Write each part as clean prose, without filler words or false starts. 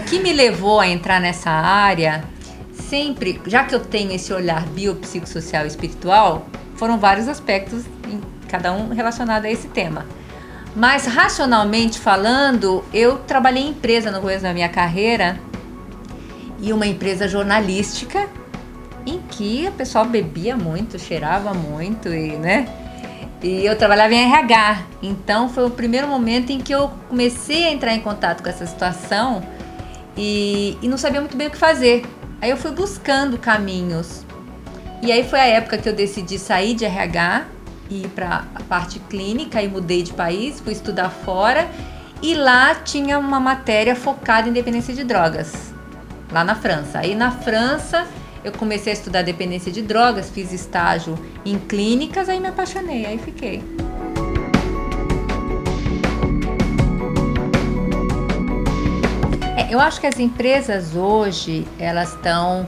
que me levou a entrar nessa área, sempre, já que eu tenho esse olhar biopsicossocial e espiritual, foram vários aspectos, cada um relacionado a esse tema. Mas, racionalmente falando, eu trabalhei em empresa no começo da minha carreira, e uma empresa jornalística, em que o pessoal bebia muito, cheirava muito, E eu trabalhava em RH. Então, foi o primeiro momento em que eu comecei a entrar em contato com essa situação e não sabia muito bem o que fazer. Aí eu fui buscando caminhos. E aí foi a época que eu decidi sair de RH e ir para a parte clínica e mudei de país, fui estudar fora e lá tinha uma matéria focada em dependência de drogas, lá na França. Aí na França eu comecei a estudar dependência de drogas, fiz estágio em clínicas, aí me apaixonei, aí fiquei. Eu acho que as empresas hoje, elas estão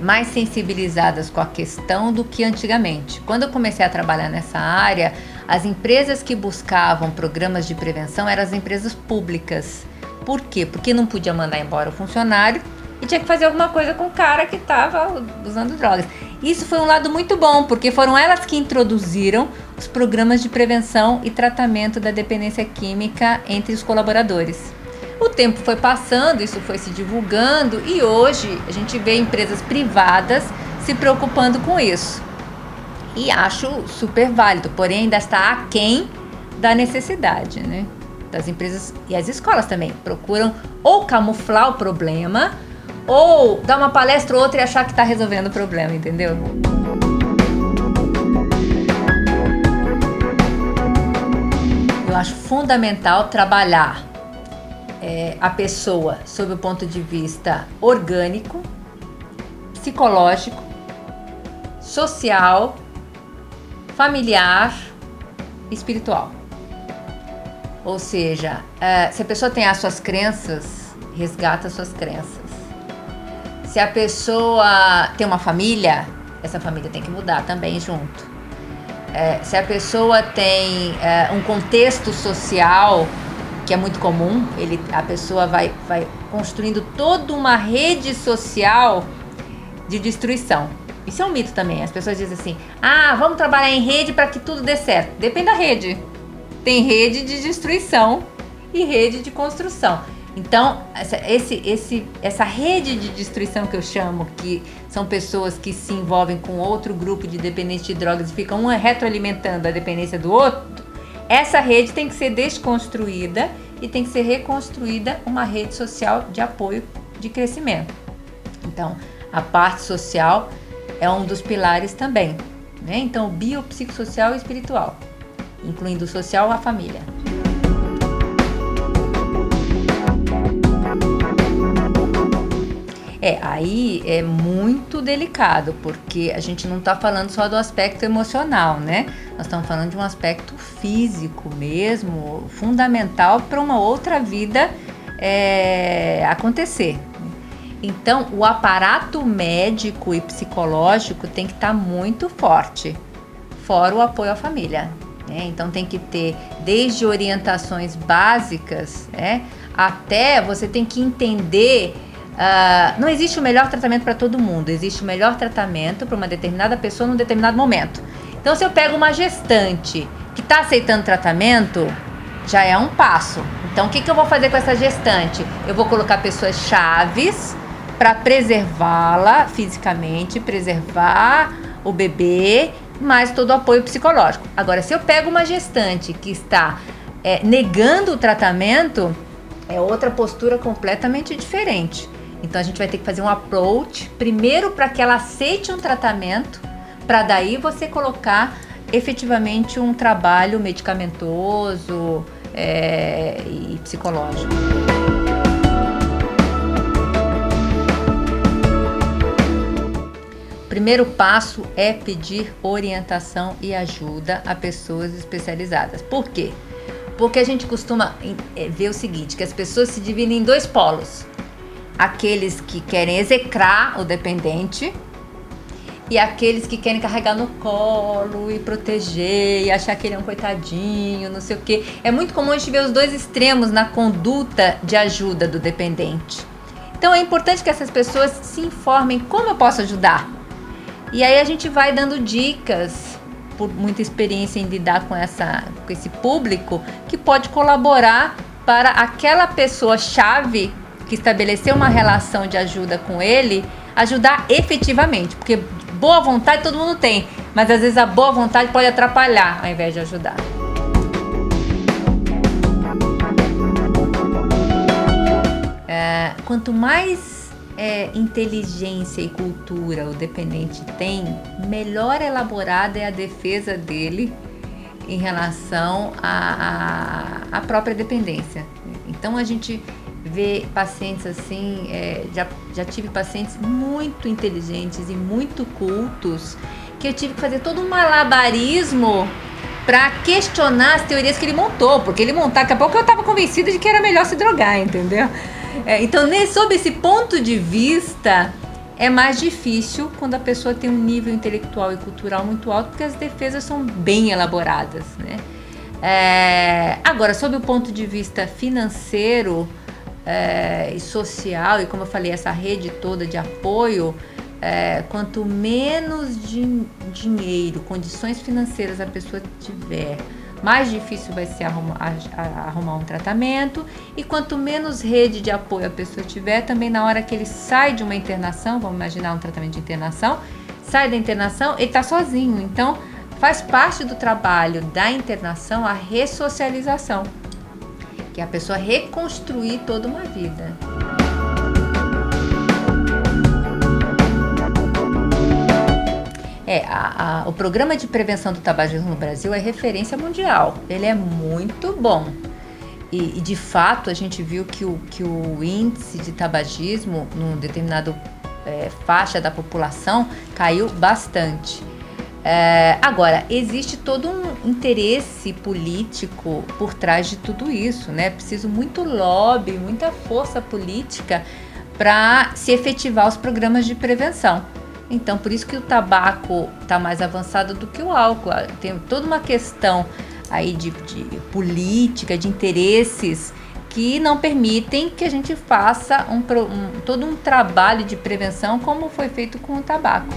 mais sensibilizadas com a questão do que antigamente. Quando eu comecei a trabalhar nessa área, as empresas que buscavam programas de prevenção eram as empresas públicas. Por quê? Porque não podia mandar embora o funcionário e tinha que fazer alguma coisa com o cara que estava usando drogas. Isso foi um lado muito bom, porque foram elas que introduziram os programas de prevenção e tratamento da dependência química entre os colaboradores. O tempo foi passando, isso foi se divulgando e hoje a gente vê empresas privadas se preocupando com isso. E acho super válido, porém ainda está aquém da necessidade, né? Das empresas e as escolas também procuram ou camuflar o problema ou dar uma palestra ou outra e achar que está resolvendo o problema, entendeu? Eu acho fundamental trabalhar a pessoa sob o ponto de vista orgânico, psicológico, social, familiar e espiritual. Ou seja, se a pessoa tem as suas crenças, resgata as suas crenças. Se a pessoa tem uma família, essa família tem que mudar também junto. Se a pessoa tem um contexto social que é muito comum, a pessoa vai construindo toda uma rede social de destruição. Isso é um mito também. As pessoas dizem assim, vamos trabalhar em rede para que tudo dê certo. Depende da rede. Tem rede de destruição e rede de construção. Então, essa rede de destruição que eu chamo, que são pessoas que se envolvem com outro grupo de dependentes de drogas e ficam uma retroalimentando a dependência do outro, essa rede tem que ser desconstruída e tem que ser reconstruída uma rede social de apoio de crescimento. Então, a parte social é um dos pilares também, né? Então, biopsicossocial e espiritual, incluindo o social, a família. Aí é muito delicado, porque a gente não está falando só do aspecto emocional, né? Nós estamos falando de um aspecto físico mesmo, fundamental para uma outra vida acontecer. Então, o aparato médico e psicológico tem que estar muito forte, fora o apoio à família, né? Então, tem que ter desde orientações básicas, né, até você tem que entender. Não existe o melhor tratamento para todo mundo, existe o melhor tratamento para uma determinada pessoa num determinado momento. Então, se eu pego uma gestante que está aceitando tratamento, já é um passo. Então, o que eu vou fazer com essa gestante? Eu vou colocar pessoas chaves para preservá-la fisicamente, preservar o bebê, mais todo o apoio psicológico. Agora, se eu pego uma gestante que está negando o tratamento, é outra postura completamente diferente. Então, a gente vai ter que fazer um approach, primeiro para que ela aceite um tratamento, para daí você colocar efetivamente um trabalho medicamentoso e psicológico. O primeiro passo é pedir orientação e ajuda a pessoas especializadas. Por quê? Porque a gente costuma ver o seguinte, que as pessoas se dividem em dois polos. Aqueles que querem execrar o dependente e aqueles que querem carregar no colo e proteger e achar que ele é um coitadinho, não sei o quê. É muito comum a gente ver os dois extremos na conduta de ajuda do dependente. Então é importante que essas pessoas se informem como eu posso ajudar. E aí a gente vai dando dicas, por muita experiência em lidar com esse público, que pode colaborar para aquela pessoa-chave que estabeleceu uma relação de ajuda com ele, ajudar efetivamente. Porque boa vontade todo mundo tem, mas às vezes a boa vontade pode atrapalhar ao invés de ajudar. Quanto mais inteligência e cultura o dependente tem, melhor elaborada é a defesa dele em relação à própria dependência. Então a gente vê pacientes assim, já tive pacientes muito inteligentes e muito cultos, que eu tive que fazer todo um malabarismo para questionar as teorias que ele montou, porque ele montar, daqui a pouco eu estava convencida de que era melhor se drogar, entendeu? Então, sob esse ponto de vista, é mais difícil quando a pessoa tem um nível intelectual e cultural muito alto, porque as defesas são bem elaboradas, né? Agora, sob o ponto de vista financeiro e social, e como eu falei, essa rede toda de apoio, quanto menos dinheiro, condições financeiras a pessoa tiver, mais difícil vai ser arrumar um tratamento, e quanto menos rede de apoio a pessoa tiver, também na hora que ele sai de uma internação, vamos imaginar um tratamento de internação, sai da internação, ele está sozinho. Então, faz parte do trabalho da internação a ressocialização, que é a pessoa reconstruir toda uma vida. O programa de prevenção do tabagismo no Brasil é referência mundial. Ele é muito bom. E de fato, a gente viu que o índice de tabagismo num determinado faixa da população caiu bastante. Agora, existe todo um interesse político por trás de tudo isso, né? Preciso muito lobby, muita força política para se efetivar os programas de prevenção. Então, por isso que o tabaco está mais avançado do que o álcool. Tem toda uma questão aí de política, de interesses, que não permitem que a gente faça todo um trabalho de prevenção como foi feito com o tabaco.